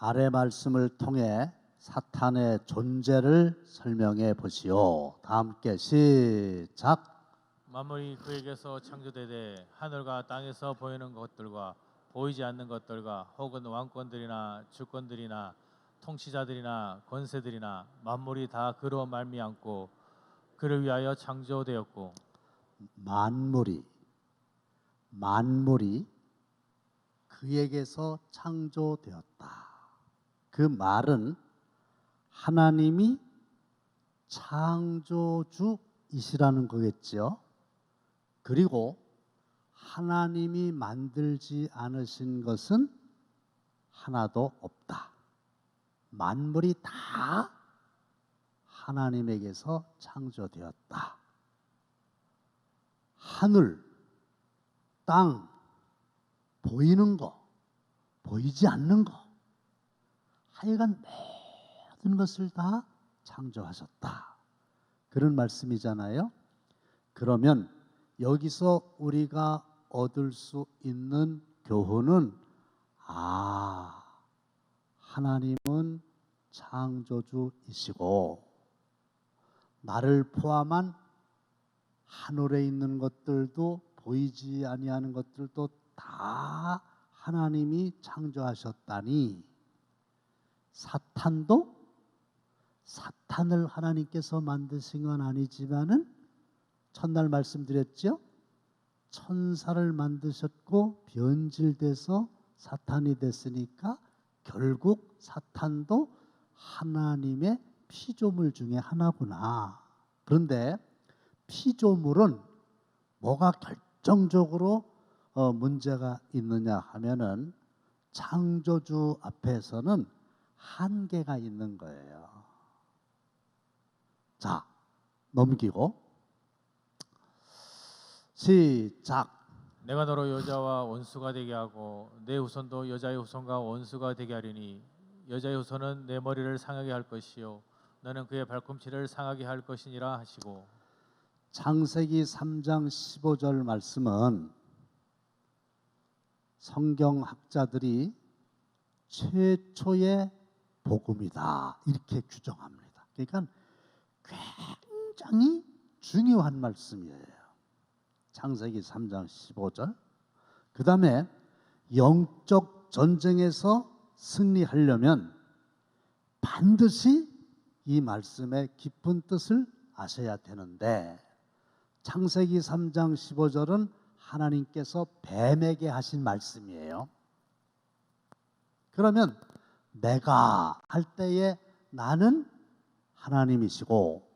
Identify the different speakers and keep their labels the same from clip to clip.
Speaker 1: 아래 말씀을 통해 사탄의 존재를 설명해 보시오. 다 함께 시작.
Speaker 2: 만물이 그에게서 창조되되 하늘과 땅에서 보이는 것들과 보이지 않는 것들과 혹은 왕권들이나 주권들이나 통치자들이나 권세들이나 만물이 다 그로 말미암고 그를 위하여 창조되었고
Speaker 1: 만물이 그에게서 창조되었다. 그 말은 하나님이 창조주이시라는 거겠죠. 그리고 하나님이 만들지 않으신 것은 하나도 없다. 만물이 다 하나님에게서 창조되었다. 하늘, 땅, 보이는 거, 보이지 않는 거, 하여간 모든 것을 다 창조하셨다. 그런 말씀이잖아요. 그러면 여기서 우리가 얻을 수 있는 교훈은 하나님은 창조주이시고 나를 포함한 하늘에 있는 것들도 보이지 아니하는 것들도 다 하나님이 창조하셨다니 사탄을 하나님께서 만드신 건 아니지만은 첫날 말씀드렸죠. 천사를 만드셨고 변질돼서 사탄이 됐으니까 결국 사탄도 하나님의 피조물 중에 하나구나. 그런데 피조물은 뭐가 결정적으로 문제가 있느냐 하면은 창조주 앞에서는 한계가 있는 거예요. 자, 넘기고 시작.
Speaker 2: 내가 너로 여자와 원수가 되게 하고 내 후손도 여자의 후손과 원수가 되게 하리니 여자의 후손은 내 머리를 상하게 할 것이요 너는 그의 발꿈치를 상하게 할 것이니라 하시고
Speaker 1: 창세기 3장 15절 말씀은 성경학자들이 최초의 복음이다 이렇게 규정합니다. 그러니까 굉장히 중요한 말씀이에요. 창세기 3장 15절. 그 다음에 영적 전쟁에서 승리하려면 반드시 이 말씀의 깊은 뜻을 아셔야 되는데 창세기 3장 15절은 하나님께서 뱀에게 하신 말씀이에요. 그러면 내가 할 때에 나는 하나님이시고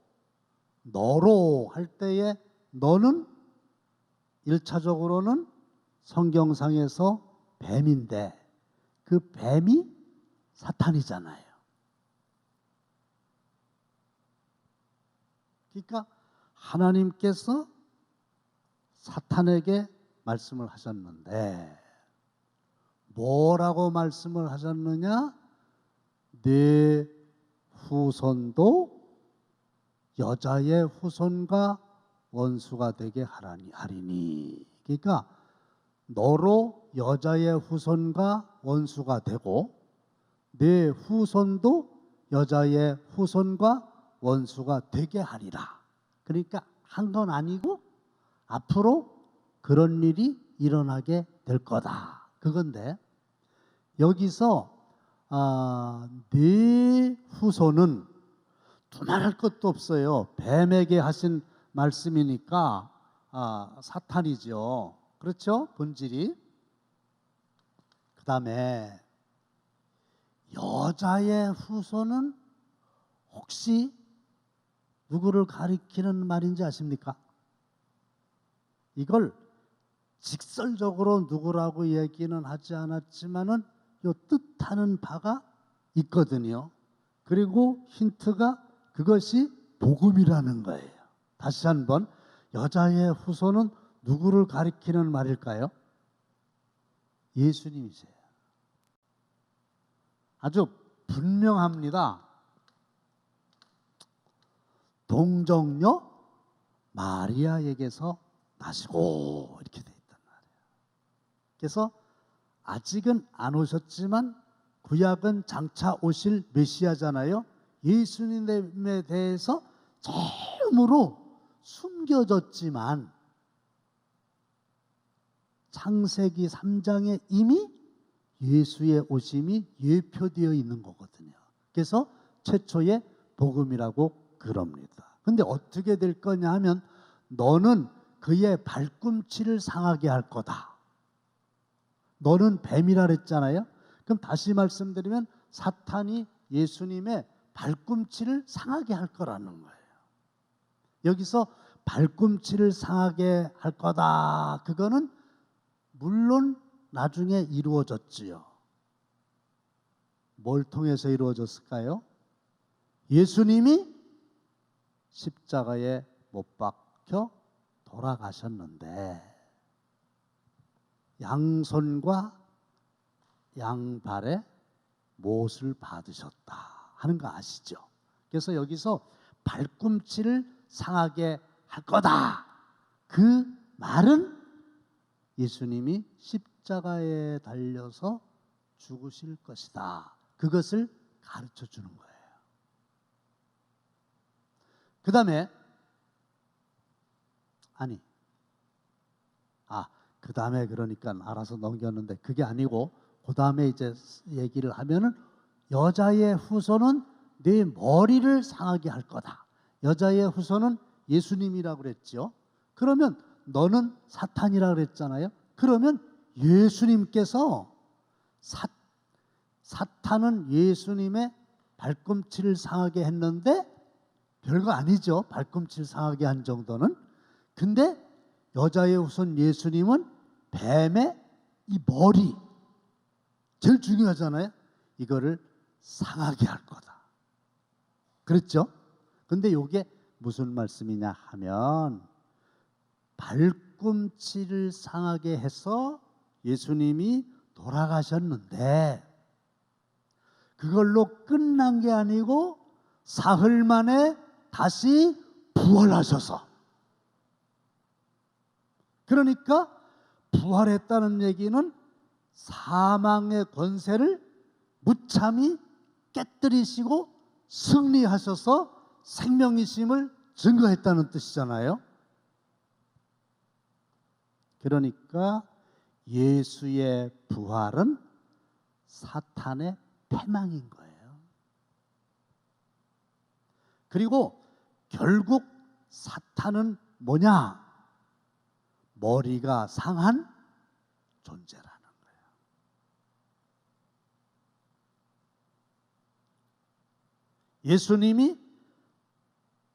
Speaker 1: 너로 할 때에 너는 1차적으로는 성경상에서 뱀인데 그 뱀이 사탄이잖아요. 그러니까 하나님께서 사탄에게 말씀을 하셨는데 뭐라고 말씀을 하셨느냐? 네 후손도 여자의 후손과 원수가 되게 하리니. 그러니까 너로 여자의 후손과 원수가 되고 네 후손도 여자의 후손과 원수가 되게 하리라. 그러니까 한 건 아니고 앞으로 그런 일이 일어나게 될 거다. 그건데 여기서 네 후손은 두말할 것도 없어요. 뱀에게 하신 말씀이니까 사탄이죠. 그렇죠? 본질이. 그 다음에 여자의 후손은 혹시 누구를 가리키는 말인지 아십니까? 이걸 직설적으로 누구라고 얘기는 하지 않았지만은 요 뜻하는 바가 있거든요. 그리고 힌트가 그것이 복음이라는 거예요. 다시 한번 여자의 후손은 누구를 가리키는 말일까요? 예수님이세요. 아주 분명합니다. 동정녀 마리아에게서 나시고 이렇게 돼 있단 말이에요. 그래서 아직은 안 오셨지만 구약은 장차 오실 메시아잖아요. 예수님에 대해서 처음으로 숨겨졌지만 창세기 3장에 이미 예수의 오심이 예표되어 있는 거거든요. 그래서 최초의 복음이라고 그럽니다. 근데 어떻게 될 거냐 하면 너는 그의 발꿈치를 상하게 할 거다. 너는 뱀이라 그랬잖아요. 그럼 다시 말씀드리면 사탄이 예수님의 발꿈치를 상하게 할 거라는 거예요. 여기서 발꿈치를 상하게 할 거다. 그거는 물론 나중에 이루어졌지요. 뭘 통해서 이루어졌을까요? 예수님이 십자가에 못 박혀 돌아가셨는데 양손과 양발에 못을 받으셨다 하는 거 아시죠? 그래서 여기서 발꿈치를 상하게 할 거다. 그 말은 예수님이 십자가에 달려서 죽으실 것이다. 그것을 가르쳐 주는 거예요. 그 다음에 그 다음에 그러니까 알아서 넘겼는데 그게 아니고 그 다음에 이제 얘기를 하면은 여자의 후손은 네 머리를 상하게 할 거다. 여자의 후손은 예수님이라고 그랬죠. 그러면 너는 사탄이라고 그랬잖아요. 그러면 예수님께서 사탄은 예수님의 발꿈치를 상하게 했는데 별거 아니죠. 발꿈치를 상하게 한 정도는. 근데 여자의 후손 예수님은 뱀의 이 머리 제일 중요하잖아요. 이거를 상하게 할 거다. 그랬죠? 근데 이게 무슨 말씀이냐 하면 발꿈치를 상하게 해서 예수님이 돌아가셨는데 그걸로 끝난 게 아니고 사흘 만에 다시 부활하셔서, 그러니까 부활했다는 얘기는 사망의 권세를 무참히 깨뜨리시고 승리하셔서 생명이심을 증거했다는 뜻이잖아요. 그러니까 예수의 부활은 사탄의 패망인 거예요. 그리고 결국 사탄은 뭐냐? 머리가 상한 존재라는 거예요. 예수님이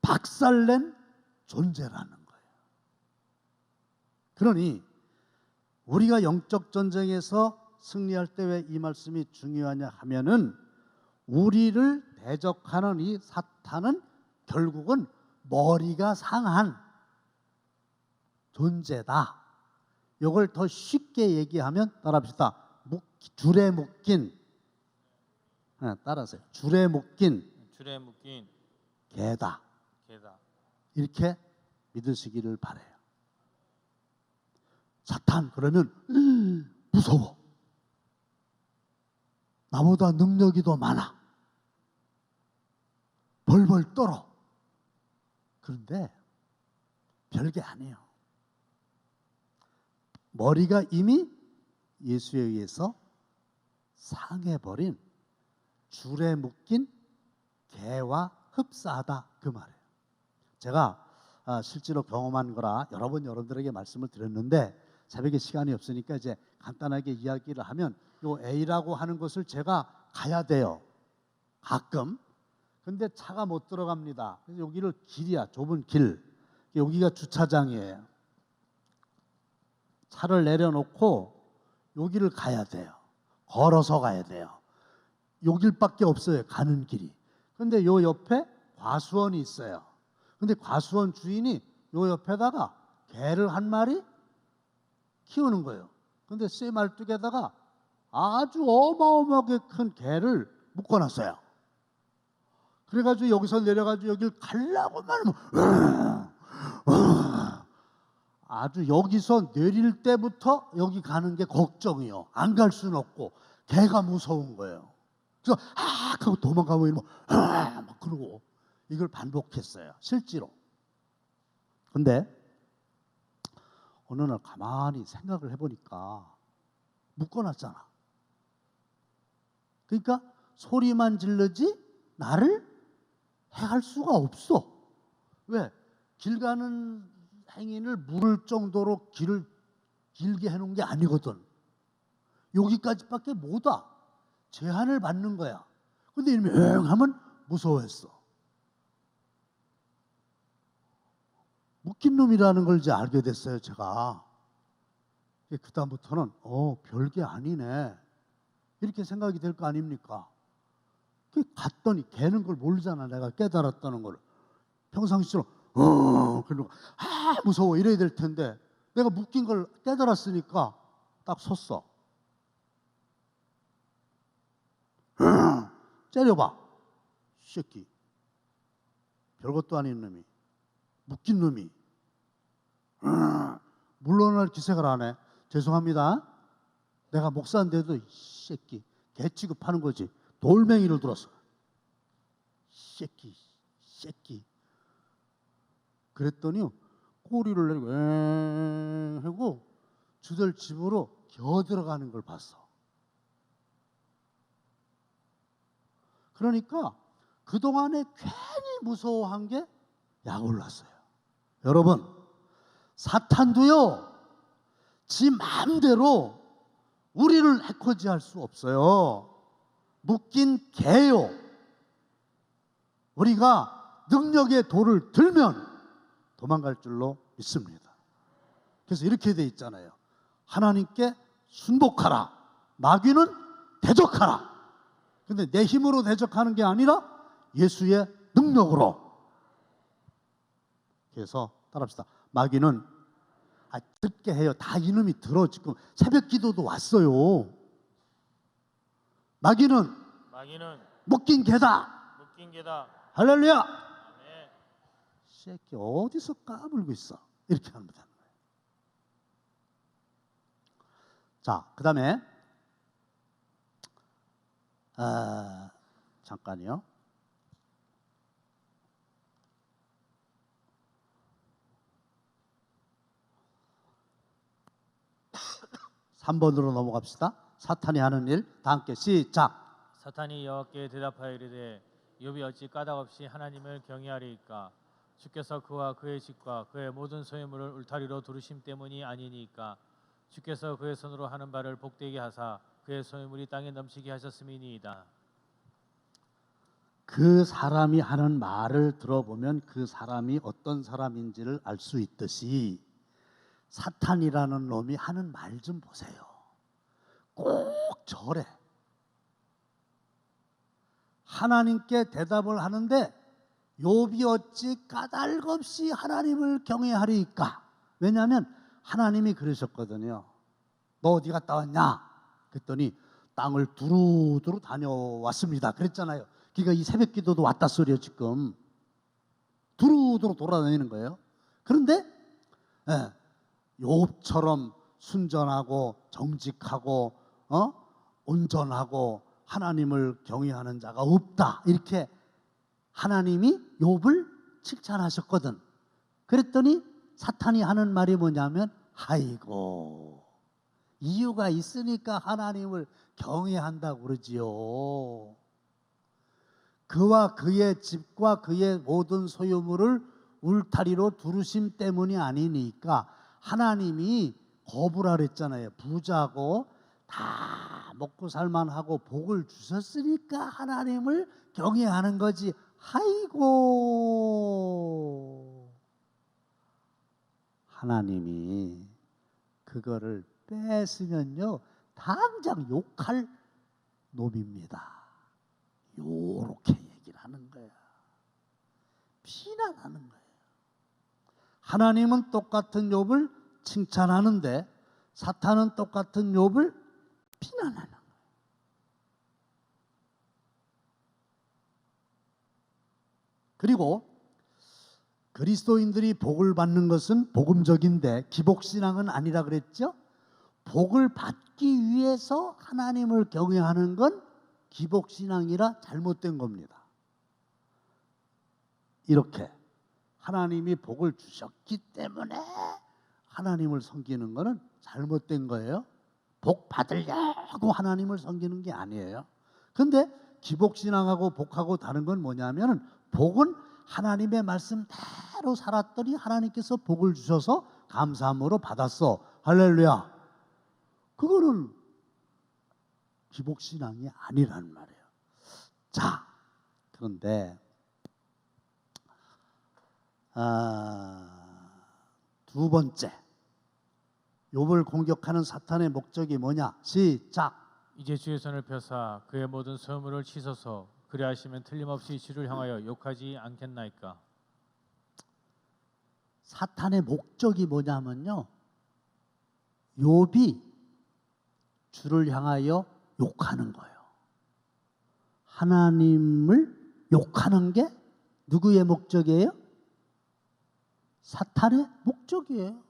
Speaker 1: 박살낸 존재라는 거예요. 그러니 우리가 영적 전쟁에서 승리할 때 왜 이 말씀이 중요하냐 하면은 우리를 대적하는 이 사탄은 결국은 머리가 상한 존재다. 이걸 더 쉽게 얘기하면 따라합시다. 줄에 묶인, 따라하세요. 줄에 묶인 개다. 이렇게 믿으시기를 바라요. 사탄 그러면 무서워. 나보다 능력이 더 많아. 벌벌 떨어. 그런데 별게 아니에요. 머리가 이미 예수에 의해서 상해버린 줄에 묶인 개와 흡사하다 그 말이에요. 제가 실제로 경험한 거라 여러 번 여러분들에게 말씀을 드렸는데 새벽에 시간이 없으니까 이제 간단하게 이야기를 하면 요 A라고 하는 곳을 제가 가야 돼요. 가끔. 근데 차가 못 들어갑니다. 그래서 여기를 길이야. 좁은 길. 여기가 주차장이에요. 차를 내려놓고 여기를 가야 돼요. 걸어서 가야 돼요. 요 길밖에 없어요. 가는 길이. 근데 요 옆에 과수원이 있어요. 근데 과수원 주인이 요 옆에다가 개를 한 마리 키우는 거예요. 근데 쇠말뚝에다가 아주 어마어마하게 큰 개를 묶어놨어요. 그래가지고 여기서 내려가지고 여길 가려고만 아주 여기서 내릴 때부터 여기 가는 게 걱정이요. 안 갈 수는 없고 개가 무서운 거예요. 그래서 하고 도망가고 이러면 막 그러고 이걸 반복했어요. 실제로. 근데 어느 날 가만히 생각을 해보니까 묶어놨잖아. 그러니까 소리만 질르지 나를 해할 수가 없어. 왜? 길 가는 행인을 물을 정도로 길을 길게 해놓은 게 아니거든. 여기까지밖에 못 와. 제한을 받는 거야. 근데 이러면 응 하면 무서워했어. 묶인 놈이라는 걸 이제 알게 됐어요, 제가. 그다음부터는 별게 아니네. 이렇게 생각이 될 거 아닙니까? 갔더니 걔는 그걸 모르잖아. 내가 깨달았다는 걸. 평상시처럼 그러고 무서워 이래야 될 텐데 내가 묶인 걸 깨달았으니까 딱 섰어. 째려봐. 새끼. 별것도 아닌 놈이. 묶인 놈이. 물러날 기색을 안 해. 죄송합니다. 내가 목사인데도 이 새끼 개 취급하는 거지. 돌멩이를 들었어. 새끼. 그랬더니 꼬리를 내리고 엥 하고 주들 집으로 겨 들어가는 걸 봤어. 그러니까 그동안에 괜히 무서워한 게 약 올랐어요. 여러분, 사탄도요 지 마음대로 우리를 해코지할 수 없어요. 묶인 개요. 우리가 능력의 돌을 들면 도망갈 줄로 믿습니다. 그래서 이렇게 돼 있잖아요. 하나님께 순복하라. 마귀는 대적하라. 근데 내 힘으로 대적하는 게 아니라 예수의 능력으로. 그래서 따라합시다. 마귀는 듣게 해요. 다 이놈이 들어. 지금 새벽 기도도 왔어요. 마귀는 묶인 개다. 할렐루야.
Speaker 2: 네.
Speaker 1: 새끼 어디서 까불고 있어. 이렇게 하면 되는 거예요. 자, 그 다음에 잠깐요. 3번으로 넘어갑시다. 사탄이 하는 일 다 함께 시작.
Speaker 2: 사탄이 여호와께 대답하여 이르되 욥이 어찌 까닭없이 하나님을 경외하리이까? 주께서 그와 그의 집과 그의 모든 소유물을 울타리로 두르심 때문이 아니니까? 주께서 그의 손으로 하는 바를 복되게 하사 그의 소유물이 땅에 넘치게 하셨음이니이다.
Speaker 1: 그 사람이 하는 말을 들어보면 그 사람이 어떤 사람인지를 알 수 있듯이 사탄이라는 놈이 하는 말 좀 보세요. 꼭 저래. 하나님께 대답을 하는데 욥이 어찌 까닭없이 하나님을 경외하리이까? 왜냐하면 하나님이 그러셨거든요. 너 어디 갔다 왔냐? 그랬더니 땅을 두루두루 다녀왔습니다. 그랬잖아요. 그러니까 이 새벽 기도도 왔다 소리요. 지금 두루두루 돌아다니는 거예요. 그런데 욥처럼 순전하고 정직하고 온전하고 하나님을 경외하는 자가 없다. 이렇게 하나님이 욥을 칭찬하셨거든. 그랬더니 사탄이 하는 말이 뭐냐면 아이고 이유가 있으니까 하나님을 경외한다고 그러지요. 그와 그의 집과 그의 모든 소유물을 울타리로 두르심 때문이 아니니까 하나님이 거부라 그랬잖아요. 부자고 다 먹고 살만하고 복을 주셨으니까 하나님을 경외하는 거지. 아이고 하나님이 그거를 뺏으면요 당장 욕할 놈입니다. 요렇게 얘기를 하는 거야. 비난하는 거예요. 하나님은 똑같은 욥을 칭찬하는데 사탄은 똑같은 욥을 비난하는 거예요. 그리고 그리스도인들이 복을 받는 것은 복음적인데 기복신앙은 아니라 그랬죠. 복을 받기 위해서 하나님을 경외하는 건 기복신앙이라 잘못된 겁니다. 이렇게 하나님이 복을 주셨기 때문에 하나님을 섬기는 것은 잘못된 거예요. 복 받으려고 하나님을 섬기는 게 아니에요. 근데 기복신앙하고 복하고 다른 건 뭐냐면 복은 하나님의 말씀대로 살았더니 하나님께서 복을 주셔서 감사함으로 받았어. 할렐루야. 그거는 기복신앙이 아니란 말이에요. 자, 그런데 두 번째, 욥을 공격하는 사탄의 목적이 뭐냐? 시작.
Speaker 2: 이제 주의 손을 펴사 그의 모든 소유물을 치소서. 그리하시면 틀림없이 주를 향하여 욕하지 않겠나이까.
Speaker 1: 사탄의 목적이 뭐냐면요, 욥이 주를 향하여 욕하는 거예요. 하나님을 욕하는 게 누구의 목적이에요? 사탄의 목적이에요.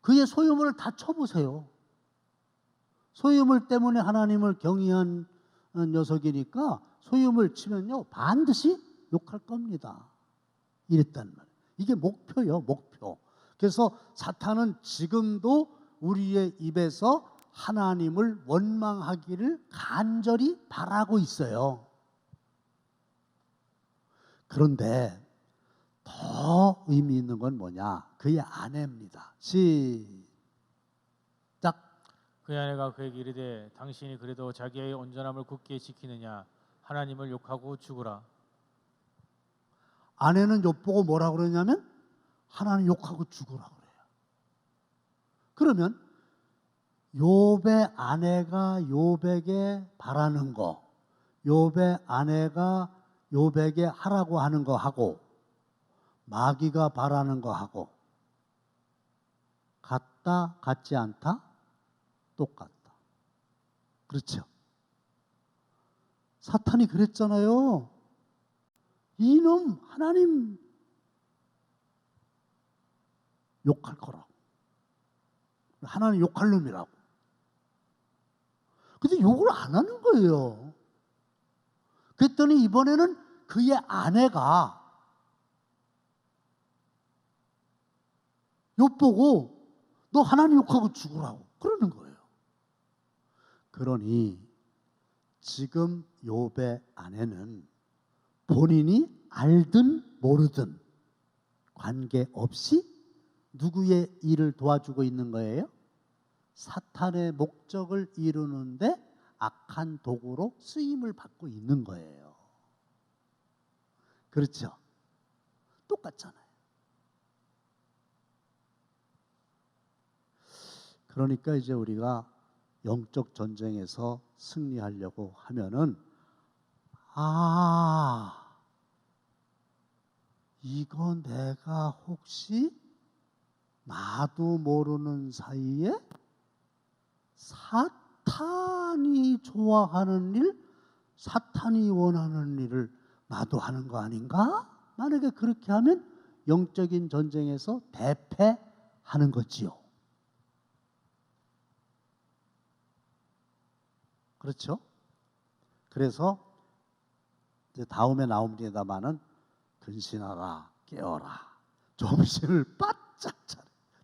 Speaker 1: 그의 소유물을 다 쳐보세요. 소유물 때문에 하나님을 경외한 녀석이니까 소유물 치면요 반드시 욕할 겁니다. 이랬단 말이에요. 이게 목표요, 목표. 그래서 사탄은 지금도 우리의 입에서 하나님을 원망하기를 간절히 바라고 있어요. 그런데 더 의미 있는 건 뭐냐? 그의 아내입니다. 시작.
Speaker 2: 그의 아내가 그에게 이르되 당신이 그래도 자기의 온전함을 굳게 지키느냐? 하나님을 욕하고 죽으라.
Speaker 1: 아내는 욥 보고 뭐라고 그러냐면 하나님 욕하고 죽으라 그래요. 그러면 욥의 아내가 욥에게 바라는 거, 욥의 아내가 욥에게 하라고 하는 거 하고 마귀가 바라는 거 하고 같다, 같지 않다? 똑같다. 그렇죠? 사탄이 그랬잖아요. 이놈 하나님 욕할 거라고. 하나님 욕할 놈이라고. 근데 욕을 안 하는 거예요. 그랬더니 이번에는 그의 아내가 욥 보고 너 하나님 욕하고 죽으라고 그러는 거예요. 그러니 지금 욥의 아내는 본인이 알든 모르든 관계없이 누구의 일을 도와주고 있는 거예요? 사탄의 목적을 이루는데 악한 도구로 쓰임을 받고 있는 거예요. 그렇죠? 똑같잖아요. 그러니까 이제 우리가 영적 전쟁에서 승리하려고 하면은 이거 내가 혹시 나도 모르는 사이에 사탄이 좋아하는 일, 사탄이 원하는 일을 나도 하는 거 아닌가? 만약에 그렇게 하면 영적인 전쟁에서 대패하는 거지요. 그렇죠? 그래서 이제 다음에 나옵니다마는 근신하라, 깨어라, 정신을 바짝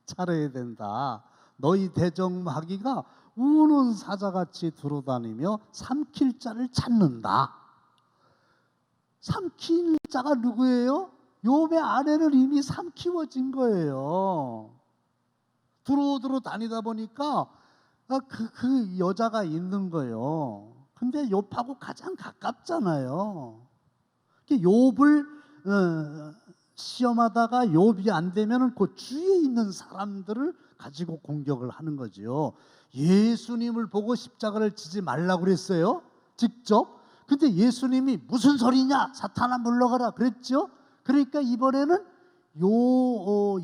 Speaker 1: 차려야 된다. 너희 대적마귀가 우는 사자같이 두루다니며 삼킬 자를 찾는다. 삼킬 자가 누구예요? 욥의 아내는 이미 삼키워진 거예요. 두루두루 다니다 보니까 그 여자가 있는 거예요. 근데 욥하고 가장 가깝잖아요. 욥을 시험하다가 욥이 안 되면은 그 주위에 있는 사람들을 가지고 공격을 하는 거지요. 예수님을 보고 십자가를 지지 말라고 그랬어요. 직접. 근데 예수님이 무슨 소리냐? 사탄아 물러가라 그랬죠. 그러니까 이번에는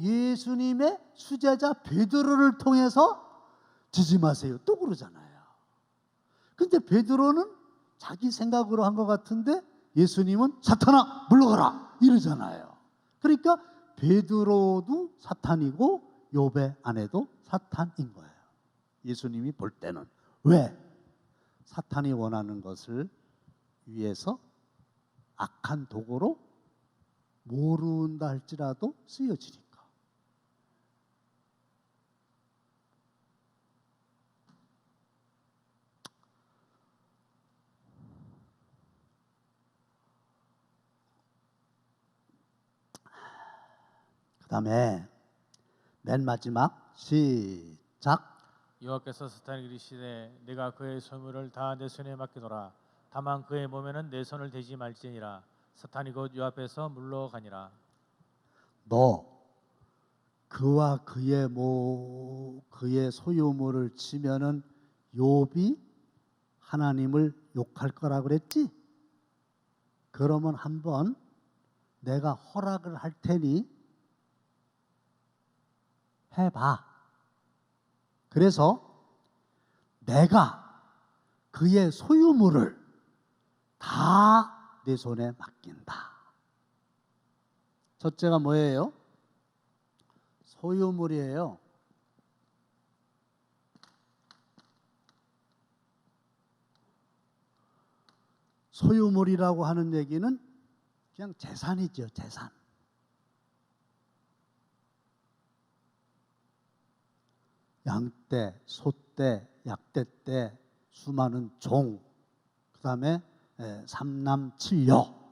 Speaker 1: 예수님의 수제자 베드로를 통해서 지지 마세요. 또 그러잖아요. 근데 베드로는 자기 생각으로 한 것 같은데 예수님은 사탄아 물러가라 이러잖아요. 그러니까 베드로도 사탄이고 욥의 아내도 사탄인 거예요. 예수님이 볼 때는. 왜? 사탄이 원하는 것을 위해서 악한 도구로 모른다 할지라도 쓰여지니까. 그 다음에 맨 마지막 시작.
Speaker 2: 여호와께서 사탄에게 이르시되 내가 그의 소유물을 다 내 손에 맡기노라. 다만 그의 몸에는 내 손을 대지 말지니라. 사탄이 곧 요 앞에서 물러가니라.
Speaker 1: 너 그와 그의 소유물을 치면은 욥이 하나님을 욕할 거라 그랬지? 그러면 한번 내가 허락을 할 테니 해봐. 그래서 내가 그의 소유물을 다 내 손에 맡긴다. 첫째가 뭐예요? 소유물이에요. 소유물이라고 하는 얘기는 그냥 재산이죠, 재산. 양떼, 소떼, 약떼떼, 수많은 종, 그 다음에 삼남칠녀.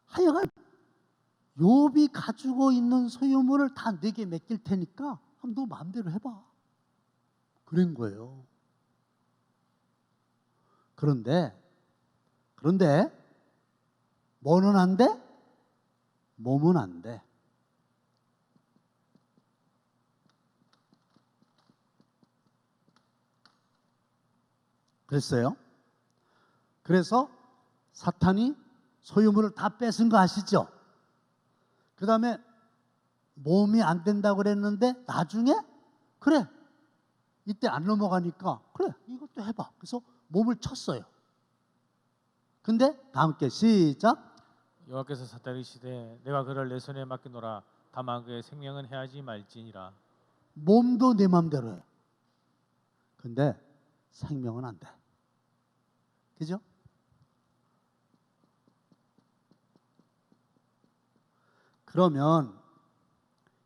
Speaker 1: 하여간 욥이 가지고 있는 소유물을 다 내게 맡길 테니까 한번 너 마음대로 해봐. 그런 거예요. 그런데 뭐는 안 돼? 몸은 안 돼. 그랬어요. 그래서 사탄이 소유물을 다 뺏은 거 아시죠? 그 다음에 몸이 안 된다고 그랬는데 나중에 그래 이때 안 넘어가니까 그래 이것도 해봐. 그래서 몸을 쳤어요. 근데 다 함께 시작.
Speaker 2: 여호와께서 사탄에게 이르시되 내가 그를 내 손에 맡기노라. 다만 그의 생명은 해하지 말지니라.
Speaker 1: 몸도 내 마음대로 해. 근데 생명은 안 돼. 그죠? 그러면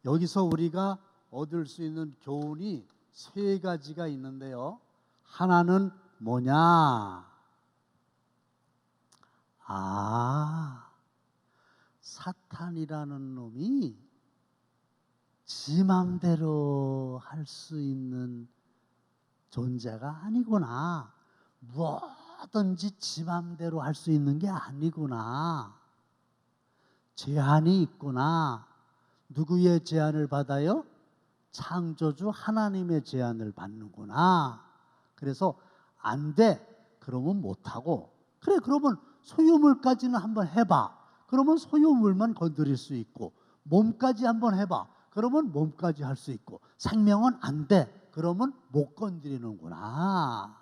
Speaker 1: 여기서 우리가 얻을 수 있는 교훈이 세 가지가 있는데요. 하나는 뭐냐? 사탄이라는 놈이 지 맘대로 할 수 있는 존재가 아니구나. 뭐든지 지 맘대로 할 수 있는 게 아니구나. 제한이 있구나. 누구의 제한을 받아요? 창조주 하나님의 제한을 받는구나. 그래서 안 돼. 그러면 못하고. 그래 그러면 소유물까지는 한번 해봐. 그러면 소유물만 건드릴 수 있고. 몸까지 한번 해봐. 그러면 몸까지 할 수 있고. 생명은 안 돼. 그러면 못 건드리는구나.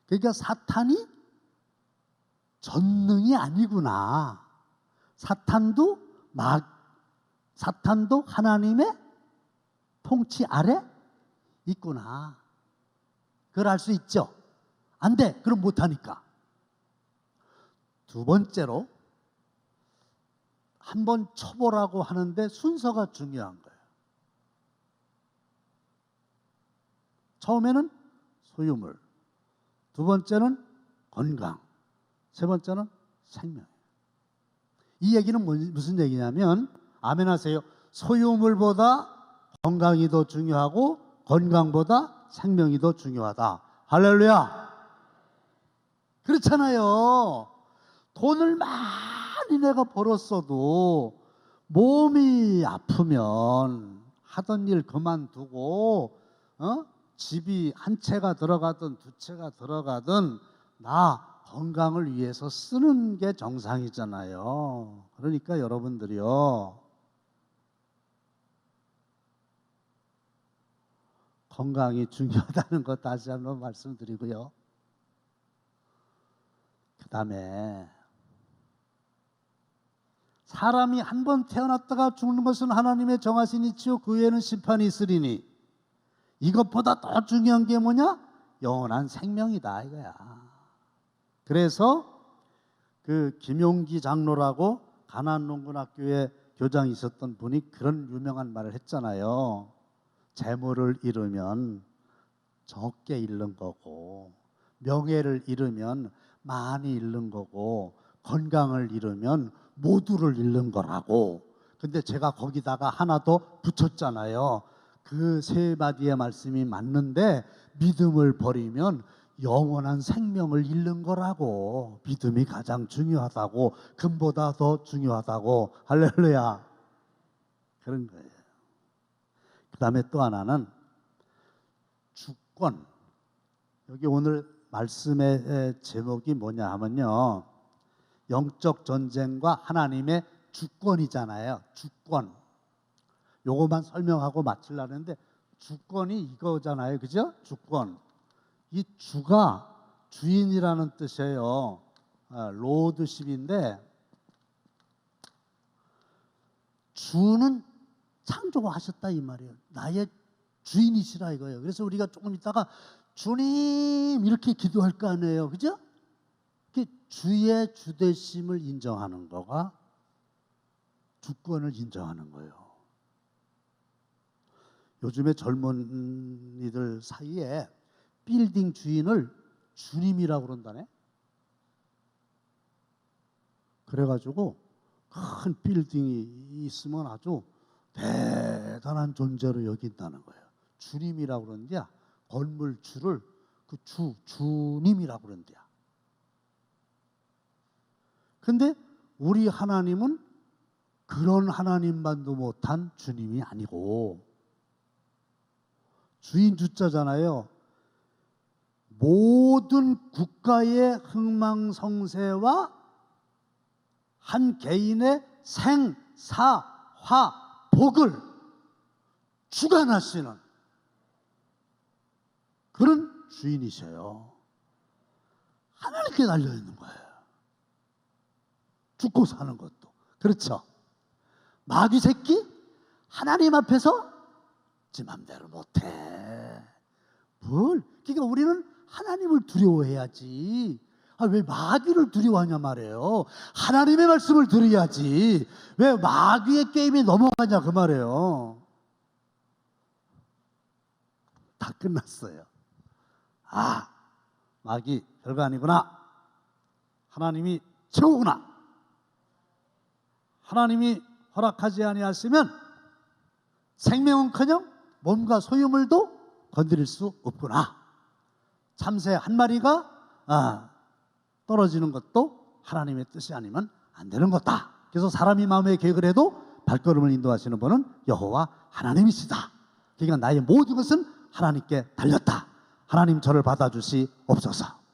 Speaker 1: 그러니까 사탄이 전능이 아니구나. 사탄도 하나님의 통치 아래 있구나. 그걸 알 수 있죠. 안 돼. 그럼 못하니까. 두 번째로 한번 쳐보라고 하는데 순서가 중요한 거예요. 처음에는 소유물, 두 번째는 건강, 세 번째는 생명. 이 얘기는 무슨 얘기냐면 아멘 하세요. 소유물보다 건강이 더 중요하고 건강보다 생명이 더 중요하다. 할렐루야. 그렇잖아요. 돈을 많이 내가 벌었어도 몸이 아프면 하던 일 그만두고 집이 한 채가 들어가든 두 채가 들어가든 나 건강을 위해서 쓰는 게 정상이잖아요. 그러니까 여러분들이요. 건강이 중요하다는 것 다시 한번 말씀드리고요. 그 다음에 사람이 한 번 태어났다가 죽는 것은 하나님의 정하신 이치요 그 외에는 심판이 있으리니 이것보다 더 중요한 게 뭐냐? 영원한 생명이다 이거야. 그래서 그 김용기 장로라고 가난농군학교에 교장이 있었던 분이 그런 유명한 말을 했잖아요. 재물을 잃으면 적게 잃는 거고, 명예를 잃으면 많이 잃는 거고, 건강을 잃으면 모두를 잃는 거라고. 근데 제가 거기다가 하나 더 붙였잖아요. 그 세 마디의 말씀이 맞는데 믿음을 버리면 영원한 생명을 잃는 거라고. 믿음이 가장 중요하다고, 금보다 더 중요하다고. 할렐루야. 그런 거예요. 그 다음에 또 하나는 주권. 여기 오늘 말씀의 제목이 뭐냐 하면요, 영적 전쟁과 하나님의 주권이잖아요. 주권. 요것만 설명하고 마치려는데 주권이 이거잖아요. 그죠? 주권. 이 주가 주인이라는 뜻이에요. 로드십인데, 주는 창조하셨다 이 말이에요. 나의 주인이시라 이거예요. 그래서 우리가 조금 있다가 주님 이렇게 기도할 거 아니에요. 그죠? 주의 주되심을 인정하는 거가 주권을 인정하는 거예요. 요즘에 젊은이들 사이에 빌딩 주인을 주님이라고 그런다네. 그래가지고 큰 빌딩이 있으면 아주 대단한 존재로 여긴다는 거예요. 주님이라고 그러는데야, 건물 주를 그 주님이라고 그러는데야. 근데 우리 하나님은 그런 하나님만도 못한 주님이 아니고 주인 주자잖아요. 모든 국가의 흥망성쇠와 한 개인의 생사화 복을 주관하시는 그런 주인이셔요. 하나님께 달려있는 거예요. 죽고 사는 것도. 그렇죠. 마귀 새끼 하나님 앞에서 지 맘대로 못해. 뭘? 그러니까 우리는 하나님을 두려워해야지. 왜 마귀를 두려워하냐 말이에요. 하나님의 말씀을 들어야지. 왜 마귀의 게임에 넘어가냐 그 말이에요. 다 끝났어요. 아, 마귀 별거 아니구나. 하나님이 최고구나. 하나님이 허락하지 아니하시면 생명은커녕 몸과 소유물도 건드릴 수 없구나. 참새 한 마리가 떨어지는 것도 하나님의 뜻이 아니면 안 되는 거다. 그래서 사람이 마음에 계획을 해도 발걸음을 인도하시는 분은 여호와 하나님이시다. 그러니까 나의 모든 것은 하나님께 달렸다. 하나님 저를 받아주시옵소서.